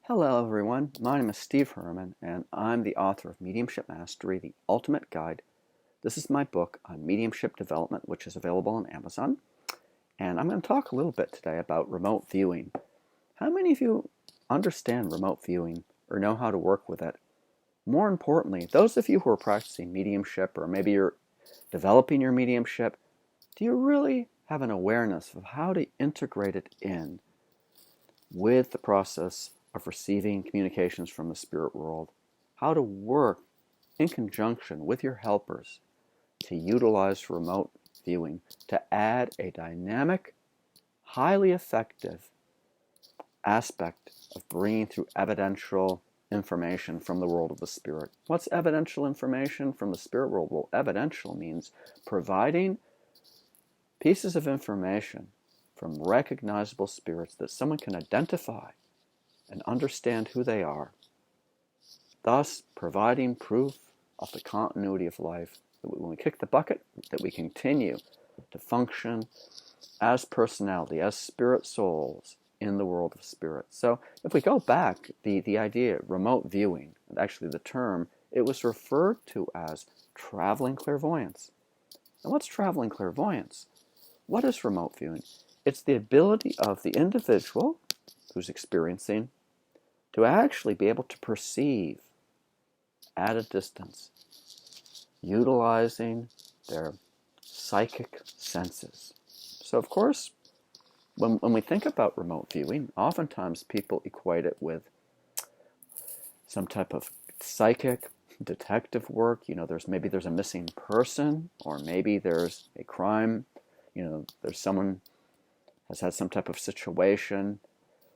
Hello everyone, my name is Steve Herman and I'm the author of Mediumship Mastery, the Ultimate Guide. This is my book on mediumship development, which is available on Amazon. And I'm going to talk a little bit today about remote viewing. How many of you understand remote viewing or know how to work with it? More importantly, those of you who are practicing mediumship, or maybe you're developing your mediumship, do you really have an awareness of how to integrate it in with the process of receiving communications from the spirit world? How to work in conjunction with your helpers to utilize remote viewing to add a dynamic, highly effective aspect of bringing through evidential information from the world of the spirit. What's evidential information from the spirit world? Well, evidential means providing pieces of information from recognizable spirits that someone can identify and understand who they are, thus providing proof of the continuity of life, that when we kick the bucket, that we continue to function as personality, as spirit souls in the world of spirit. So if we go back, the idea, remote viewing, actually the term, it was referred to as traveling clairvoyance. And what's traveling clairvoyance? What is remote viewing? It's the ability of the individual who's experiencing to actually be able to perceive at a distance, utilizing their psychic senses. So of course, when we think about remote viewing, oftentimes people equate it with some type of psychic detective work. There's a missing person, or maybe there's a crime. There's someone has had some type of situation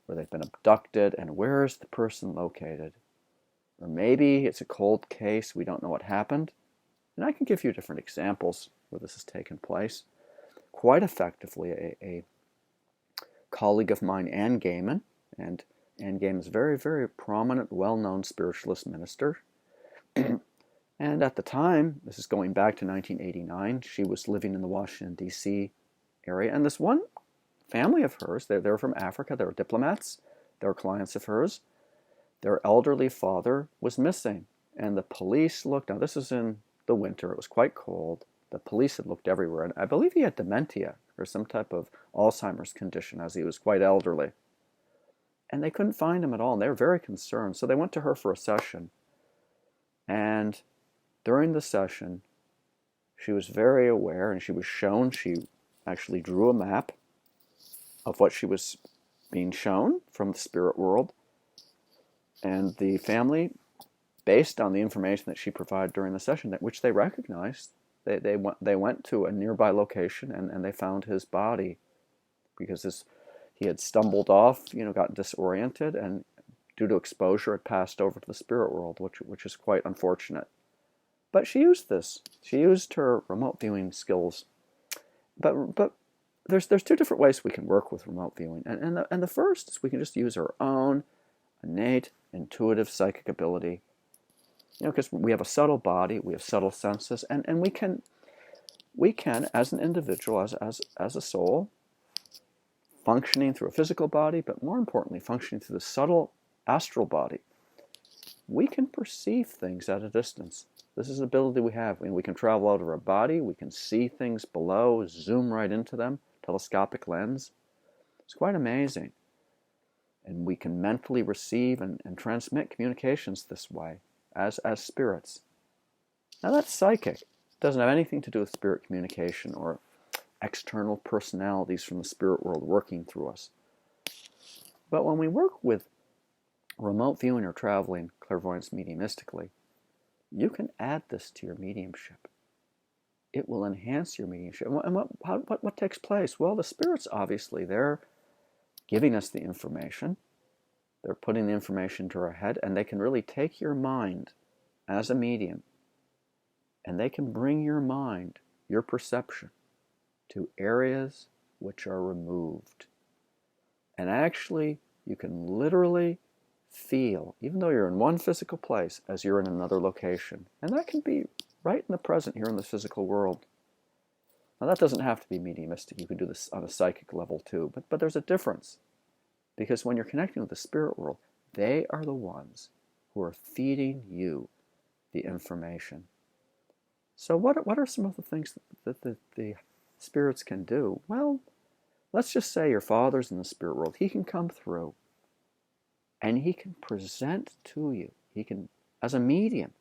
where they've been abducted, and where is the person located? Or maybe it's a cold case, we don't know what happened. And I can give you different examples where this has taken place. Quite effectively, a colleague of mine, Anne Gaiman, and Anne Gaiman is a very, very prominent, well-known spiritualist minister. And at the time, this is going back to 1989, she was living in the Washington, D.C. area, and this one family of hers, they were from Africa, they were diplomats, they were clients of hers. Their elderly father was missing, and the police looked. Now, this is in the winter, it was quite cold. The police had looked everywhere, and I believe he had dementia or some type of Alzheimer's condition, as he was quite elderly. And they couldn't find him at all, and they were very concerned. So they went to her for a session, and during the session, she was very aware, and she was shown, she actually drew a map of what she was being shown from the spirit world. And the family, based on the information that she provided during the session, which they recognized, they went to a nearby location and they found his body, because he had stumbled off, got disoriented, and due to exposure had passed over to the spirit world, which is quite unfortunate. But she used this. She used her remote viewing skills. But there's two different ways we can work with remote viewing. And the first is we can just use our own innate, intuitive psychic ability. Because we have a subtle body, we have subtle senses, and we can, as an individual, as a soul, functioning through a physical body, but more importantly, functioning through the subtle astral body, we can perceive things at a distance. This is an ability we have. We can travel out of our body, we can see things below, zoom right into them, telescopic lens. It's quite amazing. And we can mentally receive and transmit communications this way, as spirits. Now that's psychic. It doesn't have anything to do with spirit communication or external personalities from the spirit world working through us. But when we work with remote viewing or traveling clairvoyance mediumistically, you can add this to your mediumship. It will enhance your mediumship. And what takes place? Well, the spirits, obviously, they're giving us the information. They're putting the information into our head, and they can really take your mind as a medium, and they can bring your mind, your perception, to areas which are removed. And actually, you can literally feel, even though you're in one physical place, as you're in another location. And that can be right in the present here in the physical world. Now, that doesn't have to be mediumistic. You can do this on a psychic level too. But there's a difference. Because when you're connecting with the spirit world, they are the ones who are feeding you the information. So what are some of the things that the spirits can do? Well, let's just say your father's in the spirit world. He can come through and he can present to you. He can, as a medium,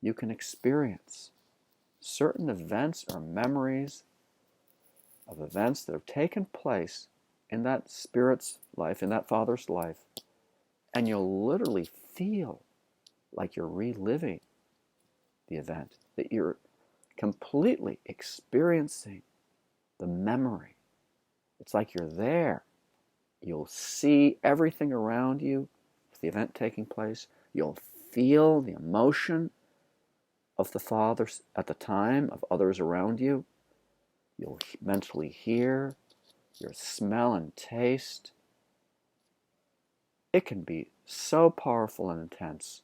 you can experience certain events or memories of events that have taken place in that spirit's life, in that father's life, and you'll literally feel like you're reliving the event, that you're completely experiencing the memory. It's like you're there. You'll see everything around you, the event taking place. You'll feel the emotion of the father at the time, of others around you. You'll mentally hear, you'll smell and taste. It can be so powerful and intense.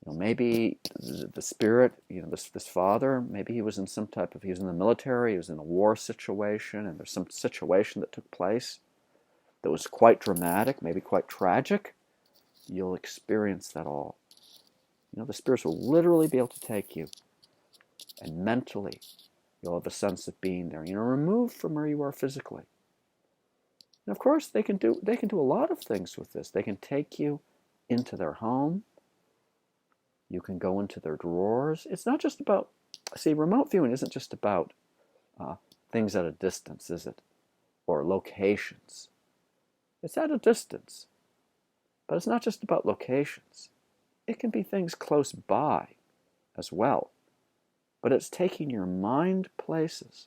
Maybe the spirit, this father, maybe he was in he was in the military, he was in a war situation, and there's some situation that took place that was quite dramatic, maybe quite tragic. You'll experience that all. The spirits will literally be able to take you, and mentally, you'll have a sense of being there, removed from where you are physically. And of course, they can do a lot of things with this. They can take you into their home. You can go into their drawers. It's not just about, remote viewing isn't just about things at a distance, is it? Or locations. It's at a distance. But it's not just about locations. It can be things close by as well. But it's taking your mind places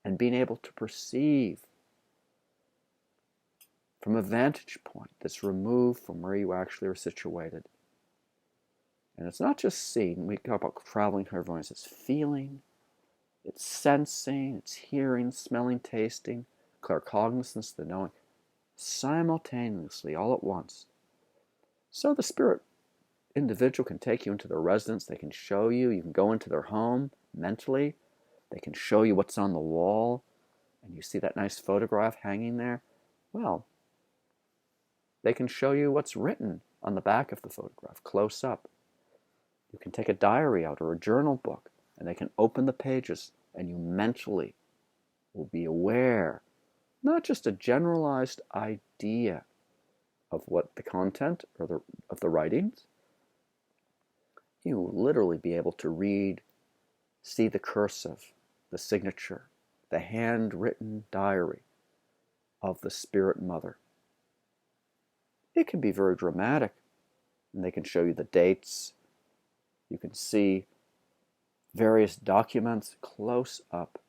and being able to perceive from a vantage point that's removed from where you actually are situated. And it's not just seeing. We talk about traveling clairvoyance. It's feeling, it's sensing, it's hearing, smelling, tasting, claircognizance, the knowing, simultaneously, all at once. So the spirit individual can take you into their residence. They can show you. You can go into their home mentally. They can show you what's on the wall. And you see that nice photograph hanging there. Well, they can show you what's written on the back of the photograph, close up. You can take a diary out or a journal book, and they can open the pages, and you mentally will be aware, not just a generalized idea of what the content or of the writings. You will literally be able to read, see the cursive, the signature, the handwritten diary of the spirit mother. It can be very dramatic, and they can show you the dates. You can see various documents close up.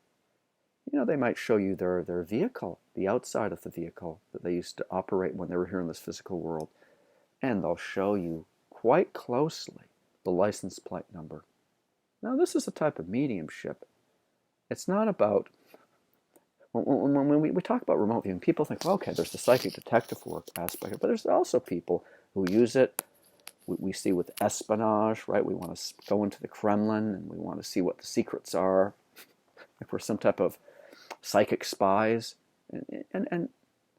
They might show you their vehicle, the outside of the vehicle that they used to operate when they were here in this physical world. And they'll show you quite closely the license plate number. Now, this is a type of mediumship. It's not about, when we talk about remote viewing, people think, well, okay, there's the psychic detective work aspect, but there's also people who use it. We see with espionage, right? We want to go into the Kremlin and we want to see what the secrets are. Like we're some type of psychic spies. And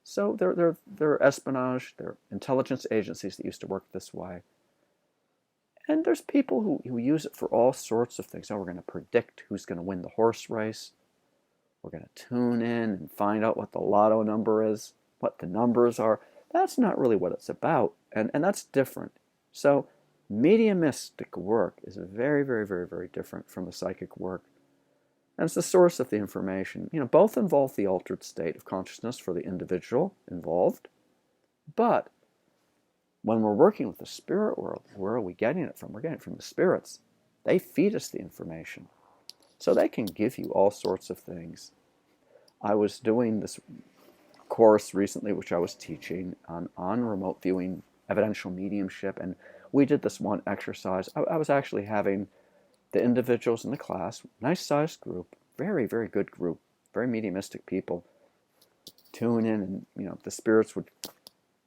so they're espionage, they're intelligence agencies that used to work this way. And there's people who use it for all sorts of things. Oh, we're going to predict who's going to win the horse race. We're going to tune in and find out what the lotto number is, what the numbers are. That's not really what it's about. And that's different. So mediumistic work is very, very, very, very different from the psychic work. And it's the source of the information. Both involve the altered state of consciousness for the individual involved. But when we're working with the spirit world, where are we getting it from? We're getting it from the spirits. They feed us the information. So they can give you all sorts of things. I was doing this course recently, which I was teaching on remote viewing, evidential mediumship, and we did this one exercise. I was actually having the individuals in the class, nice sized group, very, very good group, very mediumistic people, tune in, and the spirits would,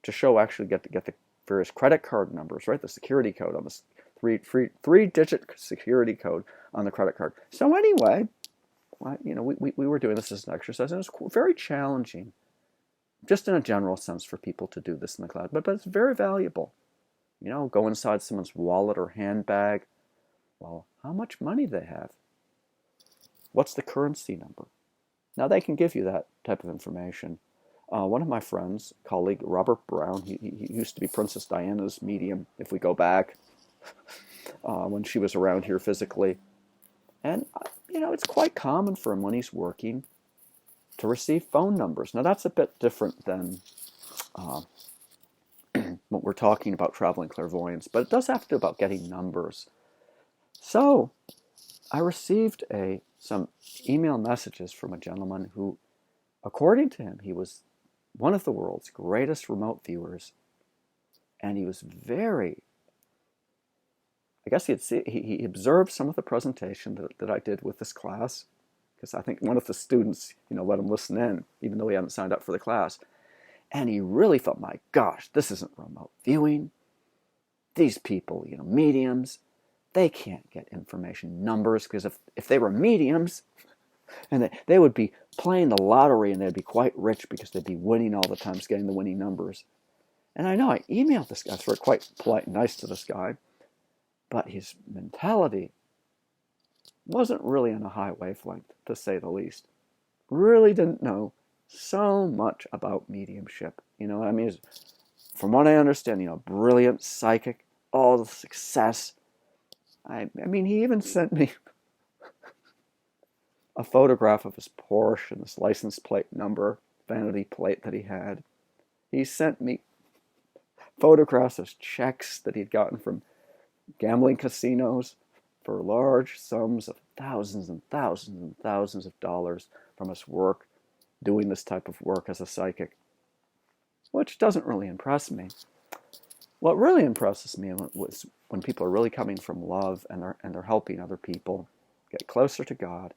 to show, actually get the various credit card numbers, right? The security code on this three-digit security code on the credit card. So anyway, we were doing this as an exercise, and it was very challenging just in a general sense for people to do this in the cloud. But it's very valuable. Go inside someone's wallet or handbag. Well, how much money they have? What's the currency number? Now, they can give you that type of information. One of my friends, colleague, Robert Brown, he used to be Princess Diana's medium, if we go back, when she was around here physically. And, it's quite common for him when he's working to receive phone numbers. Now, that's a bit different than what we're talking about traveling clairvoyance, but it does have to do about getting numbers. So, I received some email messages from a gentleman who, according to him, he was one of the world's greatest remote viewers, and he was I guess he observed some of the presentation that I did with this class, because I think one of the students, let him listen in, even though he hadn't signed up for the class, and he really thought, my gosh, this isn't remote viewing. These people, mediums, they can't get information numbers, because if they were mediums, and they would be playing the lottery and they'd be quite rich because they'd be winning all the time, getting the winning numbers. And I know I emailed this guy, so we're quite polite and nice to this guy, but his mentality wasn't really on a high wavelength, to say the least. Really didn't know so much about mediumship. From what I understand, brilliant psychic, all the success. I mean, he even sent me a photograph of his Porsche and this license plate number, vanity plate that he had. He sent me photographs of checks that he'd gotten from gambling casinos for large sums of thousands and thousands and thousands of dollars from his work, doing this type of work as a psychic, which doesn't really impress me. What really impresses me was when people are really coming from love and they're helping other people get closer to God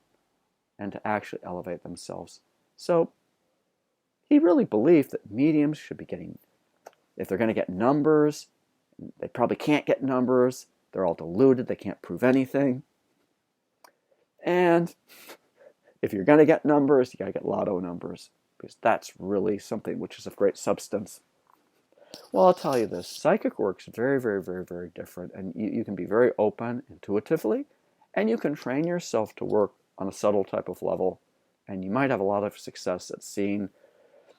and to actually elevate themselves. So he really believed that mediums should be getting, if they're going to get numbers, they probably can't get numbers. They're all deluded. They can't prove anything. And if you're going to get numbers, you got to get lotto numbers, because that's really something which is of great substance. Well, I'll tell you this. Psychic work's very, very, very, very different. And you can be very open intuitively, and you can train yourself to work on a subtle type of level. And you might have a lot of success at seeing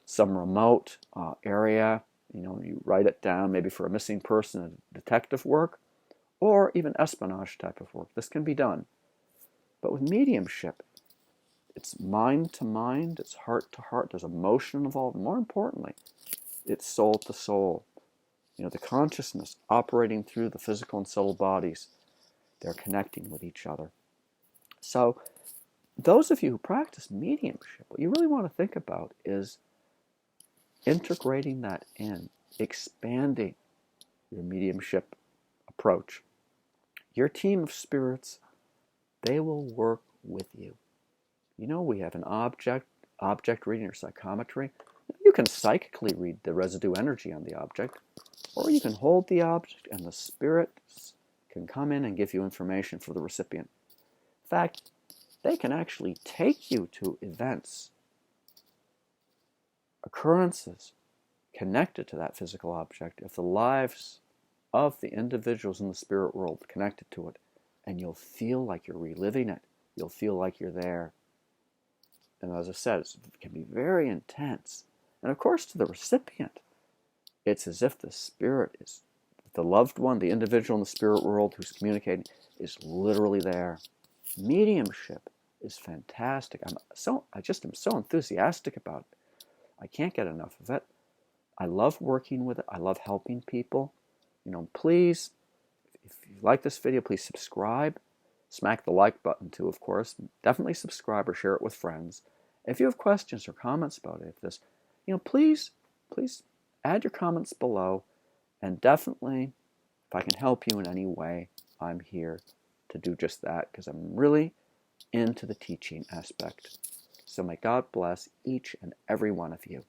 some remote area. You write it down, maybe for a missing person, detective work, or even espionage type of work. This can be done. But with mediumship, it's mind to mind, it's heart to heart, there's emotion involved. More importantly, it's soul to soul. The consciousness operating through the physical and subtle bodies, they're connecting with each other. So, those of you who practice mediumship, what you really want to think about is integrating that in, expanding your mediumship approach. Your team of spirits, they will work with you. We have an object reading or psychometry. You can psychically read the residue energy on the object, or you can hold the object and the spirits can come in and give you information for the recipient. In fact, they can actually take you to events, occurrences connected to that physical object if the lives of the individuals in the spirit world connected to it, and you'll feel like you're reliving it. You'll feel like you're there. And as I said, it can be very intense. And of course, to the recipient, it's as if the spirit is, the loved one, the individual in the spirit world who's communicating, is literally there. Mediumship is fantastic. I just am so enthusiastic about it. I can't get enough of it. I love working with it. I love helping people. Please, if you like this video, please subscribe. Smack the like button too, of course. Definitely subscribe or share it with friends. If you have questions or comments about it, please add your comments below. And definitely, if I can help you in any way, I'm here to do just that, because I'm really into the teaching aspect. So may God bless each and every one of you.